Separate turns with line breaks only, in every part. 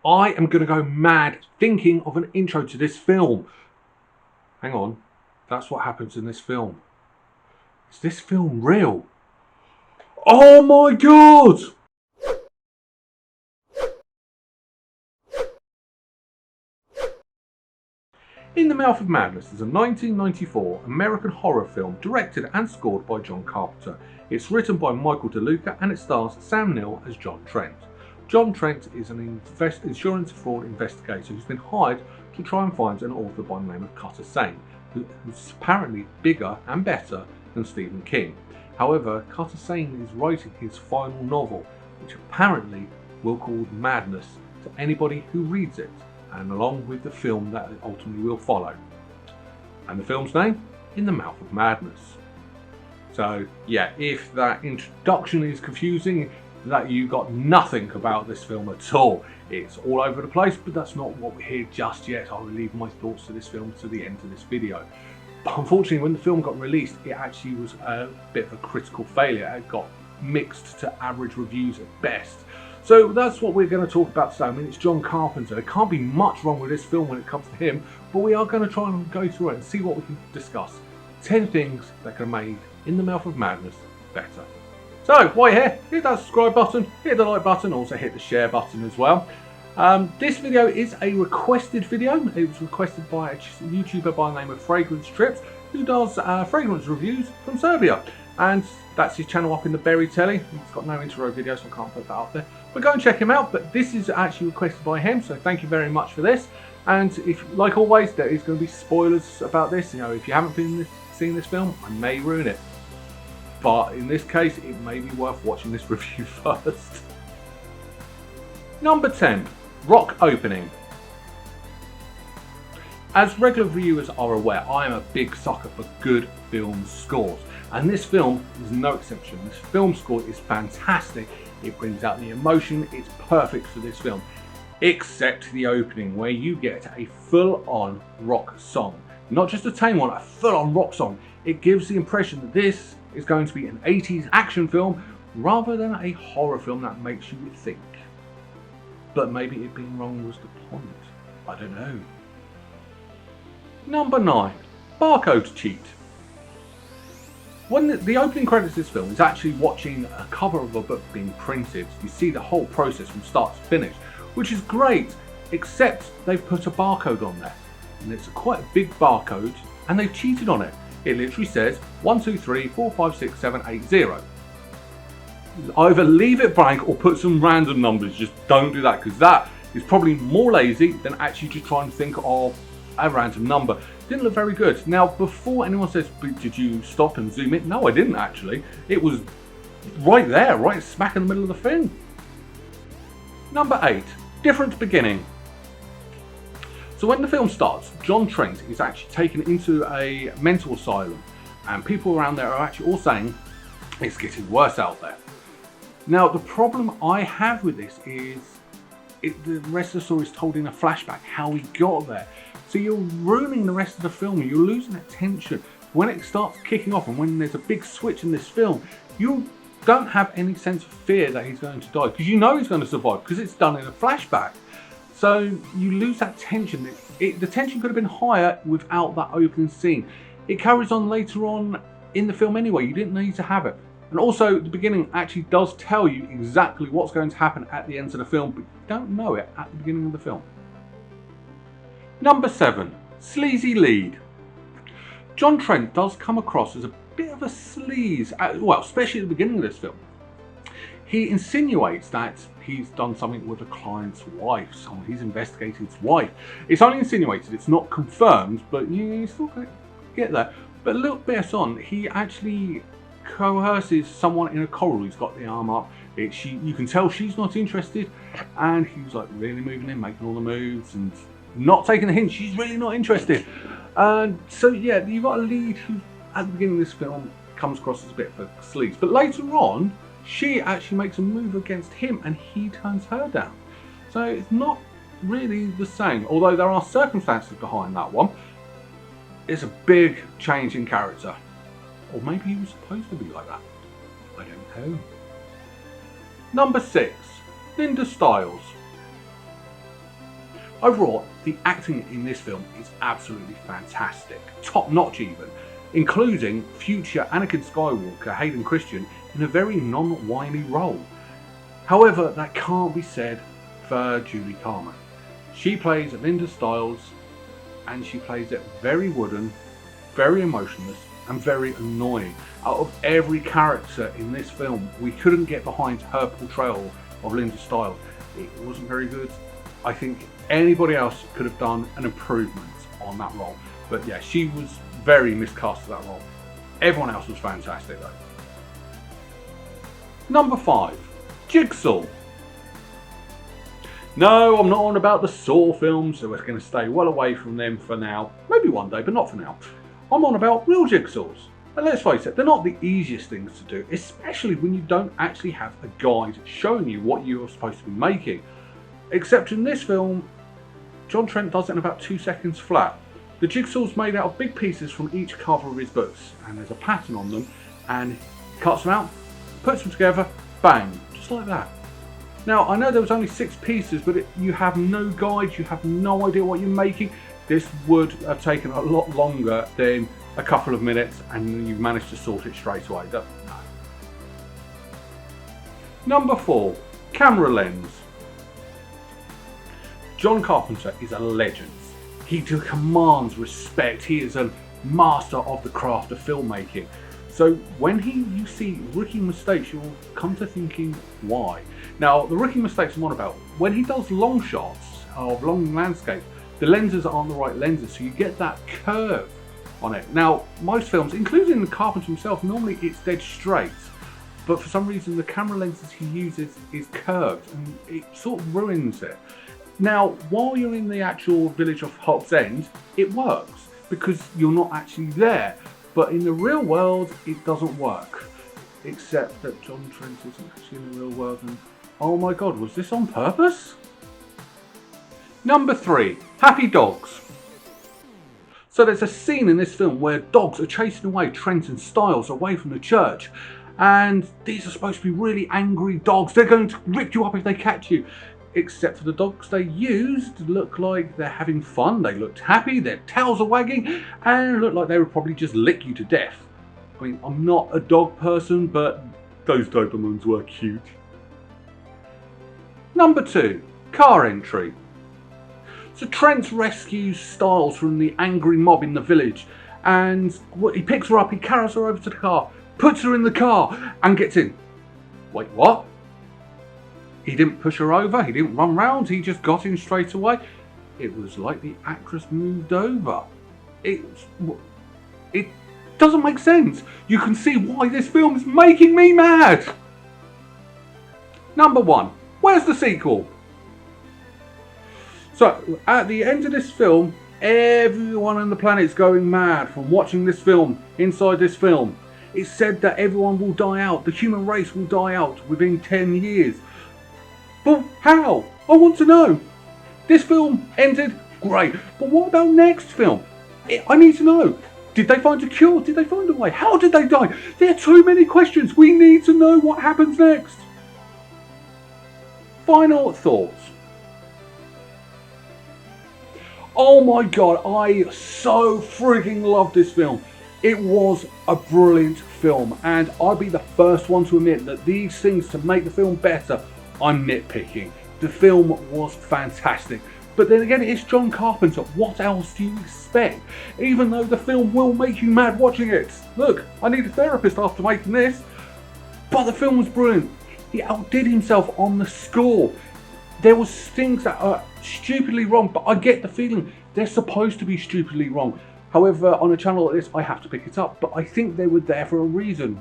I am going to go mad thinking of an intro to this film. Hang on, that's what happens in this film. Is this film real? Oh my god! In the Mouth of Madness is a 1994 American horror film directed and scored by John Carpenter. It's written by Michael De Luca and it stars Sam Neill as John Trent. John Trent is an insurance fraud investigator who's been hired to try and find an author by the name of Sutter Cane, who's apparently bigger and better than Stephen King. However, Sutter Cane is writing his final novel, which apparently will cause madness to anybody who reads it, and along with the film that ultimately will follow. And the film's name? In the Mouth of Madness. So yeah, if that introduction is confusing, that you got nothing about this film at all. It's all over the place, but that's not what we're here just yet. I'll leave my thoughts to this film to the end of this video. But unfortunately, when the film got released, it actually was a bit of a critical failure. It got mixed to average reviews at best. So that's what we're going to talk about today. I mean, it's John Carpenter. There can't be much wrong with this film when it comes to him, but we are going to try and go through it and see what we can discuss. 10 things that can make In the Mouth of Madness better. So, while you're here, hit that subscribe button, hit the like button, also hit the share button as well. This video is a requested video. It was requested by a YouTuber by the name of Fragrance Trips, who does fragrance reviews from Serbia. And that's his channel up in the Berry Telly. He's got no intro video, so I can't put that up there. But go and check him out. But this is actually requested by him, so thank you very much for this. And if, like always, there is going to be spoilers about this. You know, if you haven't seen this film, I may ruin it. But in this case, it may be worth watching this review first. Number 10, Rock Opening. As regular viewers are aware, I am a big sucker for good film scores. And this film is no exception. This film score is fantastic. It brings out the emotion. It's perfect for this film. Except the opening, where you get a full-on rock song. Not just a tame one, a full-on rock song. It gives the impression that this is going to be an 80s action film rather than a horror film that makes you think. But maybe it being wrong was the point. I don't know. Number 9, Barcode Cheat. When the opening credits of this film is actually watching a cover of a book being printed. You see the whole process from start to finish, which is great, except they've put a barcode on there. And it's quite a big barcode, and they've cheated on it. It literally says 1, 2, 3, 4, 5, 6, 7, 8, 0. Either leave it blank or put some random numbers. Just don't do that, because that is probably more lazy than actually just trying to think of a random number. Didn't look very good. Now, before anyone says, did you stop and zoom in? No, I didn't actually. It was right there, right smack in the middle of the thing. Number 8, Different Beginning. So when the film starts, John Trent is actually taken into a mental asylum, and people around there are actually all saying it's getting worse out there. Now, the problem I have with this is the rest of the story is told in a flashback, how he got there. So you're ruining the rest of the film, you're losing that tension. When it starts kicking off and when there's a big switch in this film, you don't have any sense of fear that he's going to die, because you know he's going to survive, because it's done in a flashback. So you lose that tension. The tension could have been higher without that opening scene. It carries on later on in the film anyway, you didn't need to have it. And also, the beginning actually does tell you exactly what's going to happen at the end of the film, but you don't know it at the beginning of the film. Number 7, Slezy Lead. John Trent does come across as a bit of a sleaze, well, especially at the beginning of this film. He insinuates that he's done something with a client's wife, he's investigated his wife. It's only insinuated, it's not confirmed, but you still get that. But a little bit on, he actually coerces someone in a corral who's got the arm up. You can tell she's not interested, and he's like really moving in, making all the moves, and not taking the hint, she's really not interested. So yeah, you've got a lead who at the beginning of this film comes across as a bit of a sleaze, but later on, she actually makes a move against him and he turns her down. So it's not really the same, although there are circumstances behind that one. It's a big change in character. Or maybe he was supposed to be like that. I don't know. Number 6, Linda Stiles. Overall, the acting in this film is absolutely fantastic, top notch even, including future Anakin Skywalker Hayden Christensen in a very non-whiny role. However, that can't be said for Julie Carmen. She plays Linda Stiles, and she plays it very wooden, very emotionless, and very annoying. Out of every character in this film, we couldn't get behind her portrayal of Linda Stiles. It wasn't very good. I think anybody else could have done an improvement on that role. But yeah, she was very miscast for that role. Everyone else was fantastic though. Number 5, Jigsaw. No, I'm not on about the Saw films, so we're going to stay well away from them for now. Maybe one day, but not for now. I'm on about real jigsaws. And let's face it, they're not the easiest things to do, especially when you don't actually have a guide showing you what you're supposed to be making. Except in this film, John Trent does it in about 2 seconds flat. The jigsaw's made out of big pieces from each cover of his books, and there's a pattern on them, and he cuts them out, puts them together, bang, just like that. Now, I know there was only 6 pieces, but you have no guide, you have no idea what you're making. This would have taken a lot longer than a couple of minutes, and you've managed to sort it straight away. No. Number 4, camera lens. John Carpenter is a legend. He commands respect. He is a master of the craft of filmmaking. So when you see rookie mistakes, you'll come to thinking why. Now, the rookie mistakes I'm on about, when he does long shots of long landscapes, the lenses aren't the right lenses, so you get that curve on it. Now, most films, including Carpenter himself, normally it's dead straight, but for some reason the camera lenses he uses is curved, and it sort of ruins it. Now, while you're in the actual village of Hobbs End, it works, because you're not actually there. But in the real world, it doesn't work. Except that John Trent isn't actually in the real world, and oh my god, was this on purpose? Number 3, happy dogs. So there's a scene in this film where dogs are chasing away Trent and Stiles away from the church. And these are supposed to be really angry dogs. They're going to rip you up if they catch you. Except for the dogs they used look like they're having fun, they looked happy, their tails are wagging, and look like they would probably just lick you to death. I mean, I'm not a dog person, but those Dobermans were cute. Number 2, car entry. So Trent rescues Stiles from the angry mob in the village, and he picks her up, he carries her over to the car, puts her in the car, and gets in. Wait, what? He didn't push her over, he didn't run round, he just got in straight away. It was like the actress moved over. It doesn't make sense. You can see why this film is making me mad. Number 1, where's the sequel? So, at the end of this film, everyone on the planet is going mad from watching this film, inside this film. It's said that everyone will die out, the human race will die out within 10 years. But how? I want to know. This film ended, great. But what about next film? I need to know. Did they find a cure? Did they find a way? How did they die? There are too many questions. We need to know what happens next. Final thoughts. Oh my god, I so freaking love this film. It was a brilliant film, and I'll be the first one to admit that these things to make the film better, I'm nitpicking. The film was fantastic. But then again, it's John Carpenter. What else do you expect? Even though the film will make you mad watching it. Look, I need a therapist after making this. But the film was brilliant. He outdid himself on the score. There was things that are stupidly wrong, but I get the feeling they're supposed to be stupidly wrong. However, on a channel like this, I have to pick it up. But I think they were there for a reason.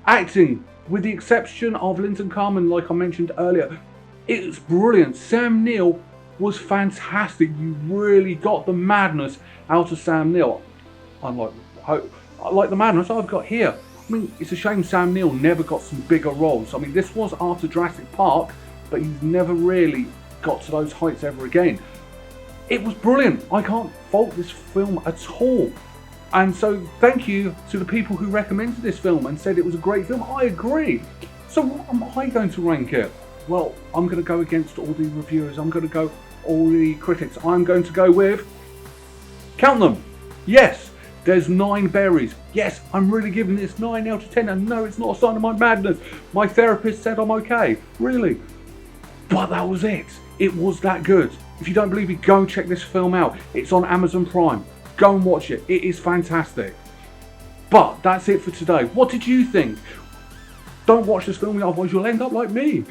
Acting, with the exception of Linda Carmen, like I mentioned earlier, it was brilliant. Sam Neill was fantastic. You really got the madness out of Sam Neill. I like the madness I've got here. I mean, it's a shame Sam Neill never got some bigger roles. I mean, this was after Jurassic Park, but he's never really got to those heights ever again. It was brilliant. I can't fault this film at all. And so thank you to the people who recommended this film and said it was a great film. I agree. So what am I going to rank it? Well, I'm going to go against all the reviewers. I'm going to go all the critics, I'm going to go with, count them, yes, there's 9 berries. Yes, I'm really giving this 9 out of 10, and no, it's not a sign of my madness. My therapist said I'm okay, really. But that was it. It was that good. If you don't believe me, go and check this film out. It's on Amazon Prime. Go and watch it. It is fantastic. But that's it for today. What did you think? Don't watch this film, otherwise you'll end up like me.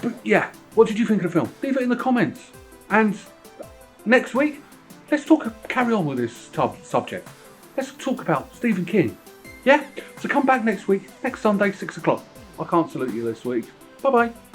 But yeah, what did you think of the film? Leave it in the comments. And next week, let's carry on with this subject. Let's talk about Stephen King. Yeah? So come back next week, next Sunday, 6 o'clock. I can't salute you this week. Bye-bye.